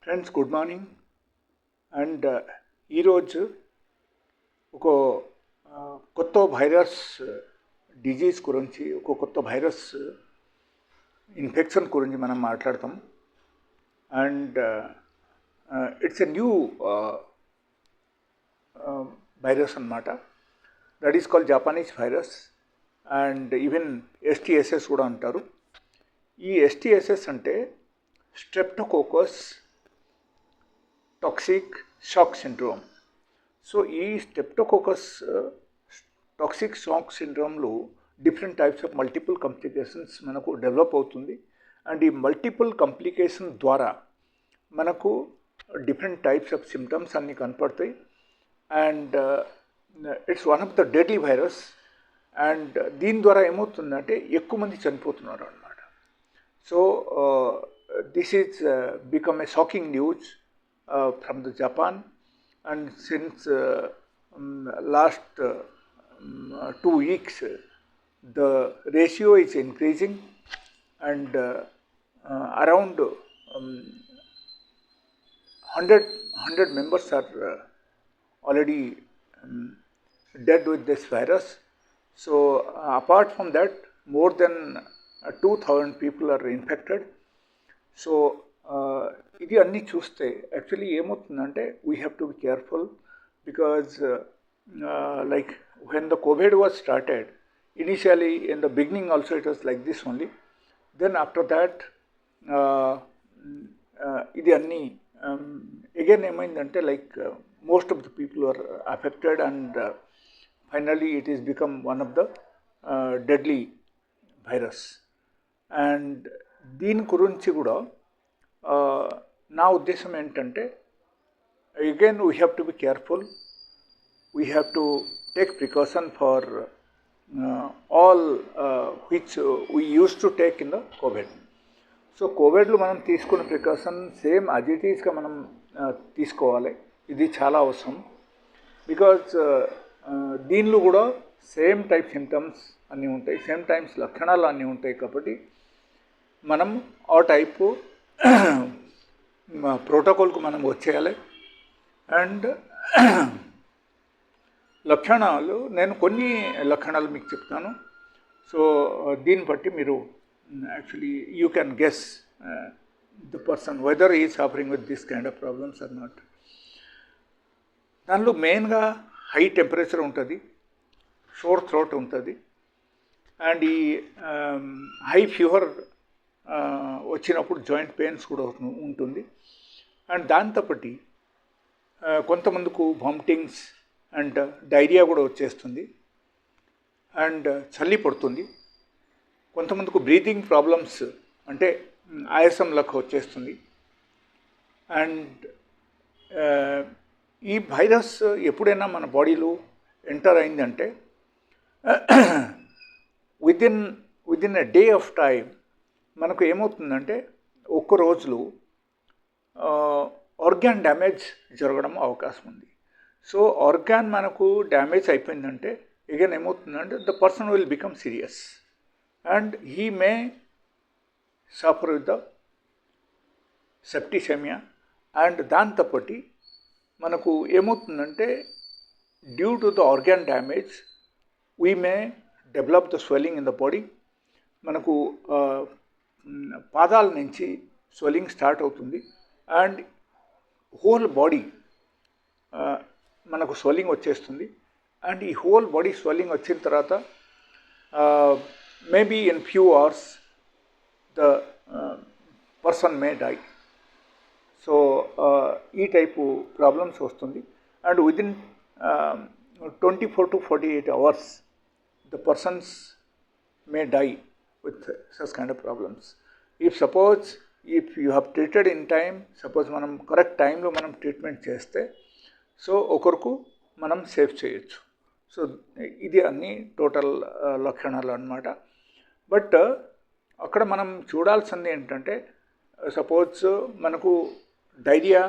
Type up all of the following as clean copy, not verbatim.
Friends good morning. And ఈరోజు ఒక కొత్త వైరస్ డిజీజ్ గురించి, ఒక కొత్త వైరస్ ఇన్ఫెక్షన్ గురించి మనం మాట్లాడతాం. And it's a new virus అన్నమాట. That is called Japanese virus and even STSS కూడా అంటారు. ఈ ఎస్టీఎస్ఎస్ అంటే streptococcus toxic shock syndrome. So ఈ స్టెప్టోకోకస్ టాక్సిక్ షాక్ సిండ్రోమ్లో different types of multiple complications మనకు డెవలప్ అవుతుంది. అండ్ ఈ మల్టిపుల్ కాంప్లికేషన్ ద్వారా మనకు డిఫరెంట్ టైప్స్ ఆఫ్ సిమ్టమ్స్ అన్నీ కనపడతాయి. And it's one of the deadly virus. And దీని ద్వారా ఏమవుతుందంటే ఎక్కువ మంది చనిపోతున్నారు అన్నమాట. So this is become a shocking news from the Japan, and since last 2 weeks the ratio is increasing, and around 100 members are already dead with this virus. So apart from that, more than 2,000 people are infected. So ఇది అన్నీ చూస్తే actually ఏమవుతుందంటే we have to be careful, because like when the COVID was started, initially in the beginning also it was like this only. Then after that ఇది అన్నీ again ఏమైందంటే like most of the people are affected, and finally it is become one of the deadly virus. And దీని గురించి కూడా నా ఉద్దేశం ఏంటంటే again we have to be careful, we have to take precaution for all which we use to take in the Covid. So కోవిడ్లో మనం తీసుకున్న precaution same as it ఈస్గా మనం తీసుకోవాలి. ఇది చాలా అవసరం, బికాజ్ దీనిలో కూడా సేమ్ టైప్ సిమ్టమ్స్ అన్నీ ఉంటాయి, సేమ్ టైమ్స్ లక్షణాలు అన్నీ ఉంటాయి. కాబట్టి మనం ఆ టైపు ప్రోటోకాల్కు మనం వచ్చేయాలి. అండ్ లక్షణాలు, నేను కొన్ని లక్షణాలు మీకు చెప్తాను. సో దీన్ని బట్టి మీరు actually you can guess the person whether is suffering with this kind of problems or not. దానిలో మెయిన్గా హై టెంపరేచర్ ఉంటుంది, షోర్ థ్రోట్ ఉంటుంది, అండ్ ఈ హై ఫీవర్ వచ్చినప్పుడు జాయింట్ పెయిన్స్ కూడా ఉంటుంది. అండ్ దాంతోపాటి కొంతమందికి వామిటింగ్స్ అండ్ డైరియా కూడా వచ్చేస్తుంది, అండ్ చలి పడుతుంది. కొంతమందికి బ్రీతింగ్ ప్రాబ్లమ్స్ అంటే ఆయాసం లెక్క వచ్చేస్తుంది. అండ్ ఈ వైరస్ ఎప్పుడైనా మన బాడీలో ఎంటర్ అయిందంటే within a day of time మనకు ఏమవుతుందంటే ఒక్క రోజులో ఆర్గాన్ డ్యామేజ్ జరగడం అవకాశం ఉంది. సో ఆర్గాన్ మనకు డ్యామేజ్ అయిపోయిందంటే అగైన్ ఏమవుతుందంటే the person will become serious and he may suffer with the septicaemia. And దాంతోపాటి మనకు ఏమవుతుందంటే due to the organ damage we may develop the swelling in the body. మనకు పాదాల నుంచి స్వెల్లింగ్ స్టార్ట్ అవుతుంది, అండ్ హోల్ బాడీ మనకు swelling వచ్చేస్తుంది. And ఈ హోల్ బాడీ స్వెల్లింగ్ వచ్చిన తర్వాత maybe in few hours the person may die. So ఈ టైపు ప్రాబ్లమ్స్ వస్తుంది. And within 24 to 48 hours the persons may die with such kind of problems. If you have treated in time, suppose మనం correct టైంలో మనం treatment చేస్తే so ఒకరికి మనం save చేయొచ్చు. So ఇది అన్ని టోటల్ లక్షణాలు అన్నమాట. బట్ అక్కడ మనం చూడాల్సింది ఏంటంటే సపోజ్ మనకు డైరియా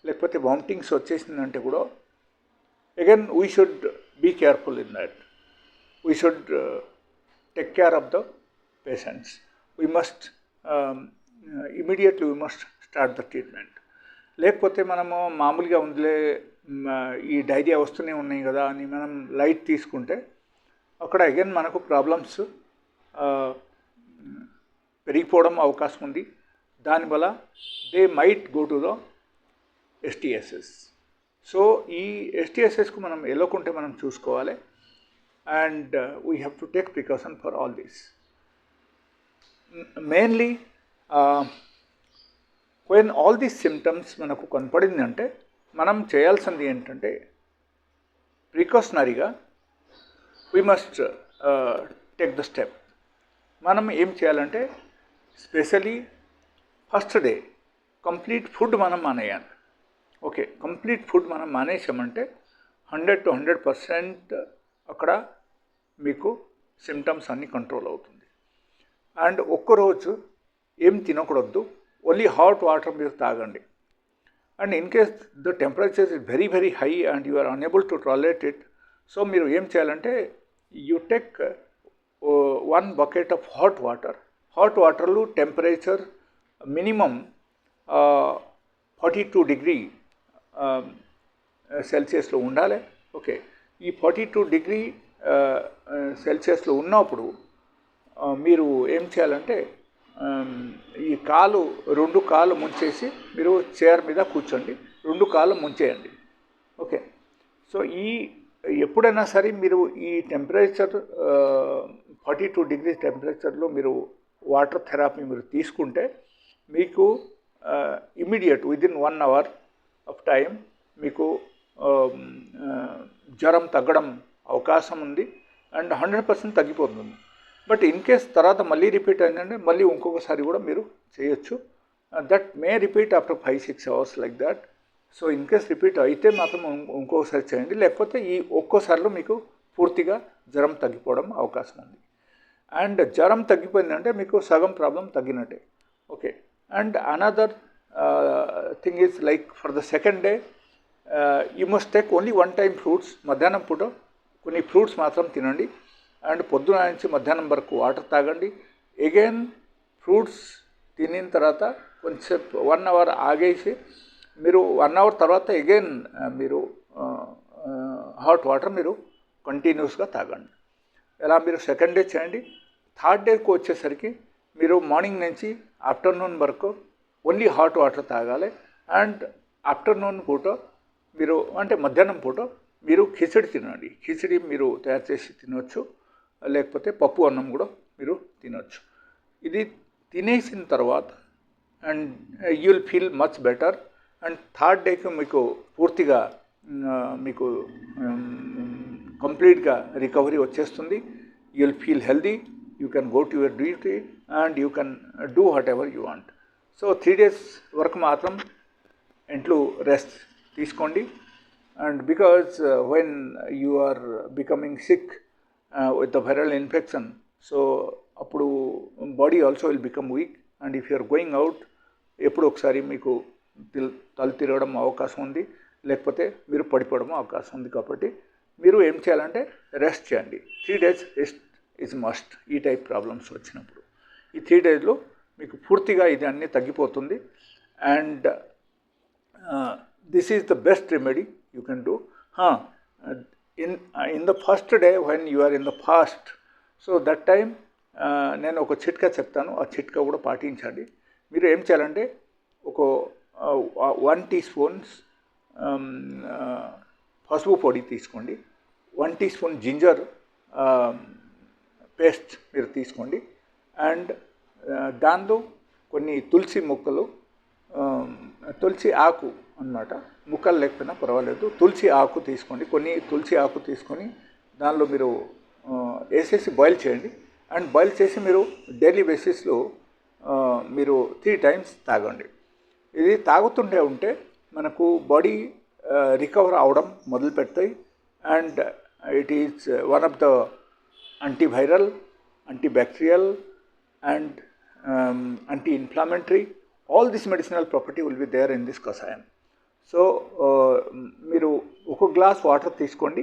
లేకపోతే వామిటింగ్స్ వచ్చేసిందంటే కూడా again we should be careful in that. We should take care of the patients. We must immediately start the treatment. లేకపోతే మనము మామూలుగా ఉందిలే ఈ డైరియా వస్తూనే ఉన్నాయి కదా అని మనం లైట్ తీసుకుంటే అక్కడ అగైన్ మనకు ప్రాబ్లమ్స్ పెరిగిపోవడం అవకాశం ఉంది. దానివల్ల they might go to the STSS. So ఈ STSSకు మనం వెళ్ళకుంటే మనం చూసుకోవాలి. And we have to take precaution for all this. Mainly when all these symptoms మనకు కనపడిందంటే మనం చేయాల్సింది ఏంటంటే ప్రికాషనరీగా we must take the step. మనం ఏం చేయాలంటే specially first day complete food మనం మానేయాలి. ఓకే, కంప్లీట్ ఫుడ్ మనం మానేసామంటే 100 to 100% అక్కడ మీకు సిమ్టమ్స్ అన్నీ కంట్రోల్ అవుతుంది. అండ్ ఒక్కరోజు ఏం తినకూడదు, ఓన్లీ హాట్ వాటర్ మీరు తాగండి. And in case the temperature is very very high and you are unable to tolerate it, so మీరు ఏం చేయాలంటే you take 1 bucket of hot water. Hot వాటర్లో టెంపరేచర్ మినిమం 42 degree సెల్సియస్లో ఉండాలి. ఓకే, ఈ 42 degree సెల్సియస్లో ఉన్నప్పుడు మీరు ఏం చేయాలంటే ఈ రెండు కాళ్ళు ముంచేసి మీరు చైర్ మీద కూర్చోండి, 2 కాళ్ళు ముంచేయండి. ఓకే, సో ఎప్పుడైనా సరే మీరు ఈ టెంపరేచర్ 42 degrees టెంపరేచర్లో మీరు వాటర్ థెరపీ మీరు తీసుకుంటే మీకు immediate within 1 hour of time మీకు జ్వరం తగ్గడం అవకాశం ఉంది అండ్ 100% తగ్గిపోతుంది. బట్ ఇన్ కేస్ తర్వాత మళ్ళీ రిపీట్ అయిందంటే మళ్ళీ ఇంకొకసారి కూడా మీరు చేయొచ్చు. That may repeat after 5-6 hours like that. So in case repeat అయితే మాత్రం ఇంకొకసారి చేయండి, లేకపోతే ఈ ఒక్కోసారిలో మీకు పూర్తిగా జ్వరం తగ్గిపోవడం అవకాశం ఉంది. అండ్ జ్వరం తగ్గిపోయిందంటే మీకు సగం ప్రాబ్లం తగ్గినట్టే. Okay, and another thing is like for the second day you must take only 1 time fruits. మధ్యాహ్నం పూట కొన్ని ఫ్రూట్స్ మాత్రం తినండి అండ్ పొద్దున నుంచి మధ్యాహ్నం వరకు వాటర్ తాగండి. అగైన్ ఫ్రూట్స్ తినిన తర్వాత కొంచెం 1 hour ఆగేసి మీరు 1 hour తర్వాత అగైన్ మీరు హాట్ వాటర్ మీరు కంటిన్యూస్గా తాగండి. ఇలా మీరు సెకండ్ డే చేయండి. థర్డ్ డేకి వచ్చేసరికి మీరు మార్నింగ్ నుంచి ఆఫ్టర్నూన్ వరకు ఓన్లీ హాట్ వాటర్ తాగాలి. అండ్ ఆఫ్టర్నూన్ పూట మీరు అంటే మధ్యాహ్నం పూట మీరు కిచిడి తినండి. కిచిడి మీరు తయారు చేసి తినవచ్చు, లేకపోతే పప్పు అన్నం కూడా మీరు తినవచ్చు. ఇది తినేసిన తర్వాత and you will feel much better. And third డేకి మీకు పూర్తిగా మీకు కంప్లీట్గా రికవరీ వచ్చేస్తుంది. You will feel healthy, you can go to your duty and you can do whatever you want. So 3 days వరకు మాత్రం ఇంట్లో రెస్ట్ తీసుకోండి. And because when you are becoming sick with the viral infection, so అప్పుడు body also will become weak. And if you are going out ఎప్పుడు ఒకసారి మీకు తల తిరగడం అవకాశం ఉంది, లేకపోతే మీరు పడిపోవడం అవకాశం ఉంది. కాబట్టి మీరు ఏం చేయాలంటే రెస్ట్ చేయండి. 3 days రెస్ట్ ఈజ్ మస్ట్ ఈ టైప్ ప్రాబ్లమ్స్ వచ్చినప్పుడు. ఈ 3 daysలో మీకు పూర్తిగా ఇది అన్నీ తగ్గిపోతుంది. And this is the best remedy you can do. In the first day when you are in the fast, so that time నేను ఒక చిట్కా చెప్తాను, ఆ చిట్కా కూడా పాటించండి. మీరు ఏం చేయాలంటే ఒక 1 teaspoon పసుపు పొడి తీసుకోండి, 1 teaspoon జింజర్ పేస్ట్ మీరు తీసుకోండి. అండ్ దానిలో కొన్ని తులసి ముక్కలు, తులసి ఆకు అన్నమాట, ముక్కలు లేకపోయినా పర్వాలేదు, తులసి ఆకు తీసుకోండి. కొన్ని తులసి ఆకు తీసుకొని దానిలో మీరు వేసేసి బాయిల్ చేయండి. అండ్ బాయిల్ చేసి మీరు డైలీ బేసిస్లో మీరు 3 times తాగండి. ఇది తాగుతుంటే ఉంటే మనకు బాడీ రికవర్ అవడం మొదలు పెడతాయి. And it is one of the antiviral, antibacterial and anti-inflammatory. All this medicinal property will be there in this kashayam. So మీరు ఒక గ్లాస్ వాటర్ తీసుకోండి,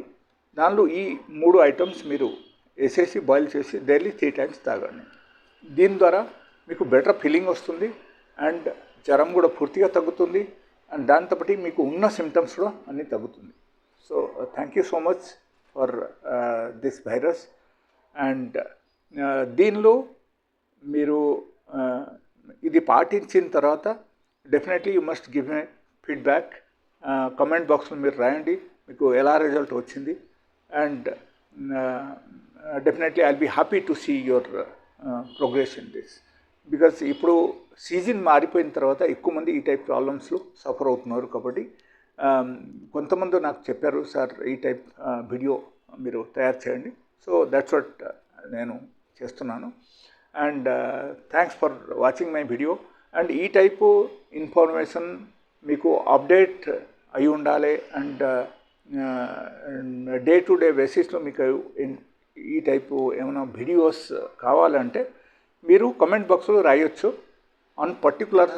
దానిలో ఈ 3 items మీరు వేసేసి బాయిల్ చేసి డైలీ 3 times తాగండి. దీని ద్వారా మీకు బెటర్ ఫీలింగ్ వస్తుంది అండ్ జ్వరం కూడా పూర్తిగా తగ్గుతుంది. అండ్ దాంతోపాటు మీకు ఉన్న సిమ్టమ్స్ కూడా అన్నీ తగ్గుతుంది. So thank you so much for this virus. And దీనిలో మీరు ఇది పాటించిన తర్వాత definitely you must give a feedback. Comment బాక్స్లో మీరు రాయండి మీకు ఎలా రిజల్ట్ వచ్చింది. And definitely I'll be happy to see your progress in this. Because ఇప్పుడు సీజన్ మారిపోయిన తర్వాత ఎక్కువ మంది ఈ టైప్ ప్రాబ్లమ్స్లో సఫర్ అవుతున్నారు. కాబట్టి కొంతమంది నాకు చెప్పారు, సార్ ఈ టైప్ వీడియో మీరు తయారు చేయండి. సో దట్స్ వాట్ నేను చేస్తున్నాను. And thanks for watching my video. And ఈ టైపు ఇన్ఫర్మేషన్ మీకు అప్డేట్ అయి ఉండాలి. అండ్ డే టు డే బేసిస్లో మీకు ఈ టైపు ఏమైనా వీడియోస్ కావాలంటే మీరు కమెంట్ బాక్స్లో రాయొచ్చు. ఆన్ పర్టికులర్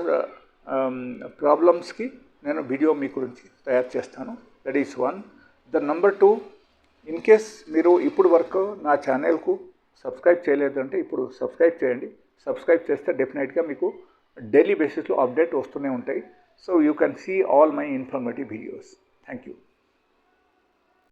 ప్రాబ్లమ్స్కి నేను వీడియో మీ గురించి తయారు చేస్తాను. That is one. The number 2, in case మీరు ఇప్పుడు వరకు నా ఛానల్కు సబ్స్క్రైబ్ చేయలేదంటే ఇప్పుడు సబ్స్క్రైబ్ చేయండి. సబ్స్క్రైబ్ చేస్తే డెఫినెట్గా మీకు డైలీ బేసిస్లో అప్డేట్ వస్తూనే ఉంటాయి. So you can see all my informative videos. Thank you.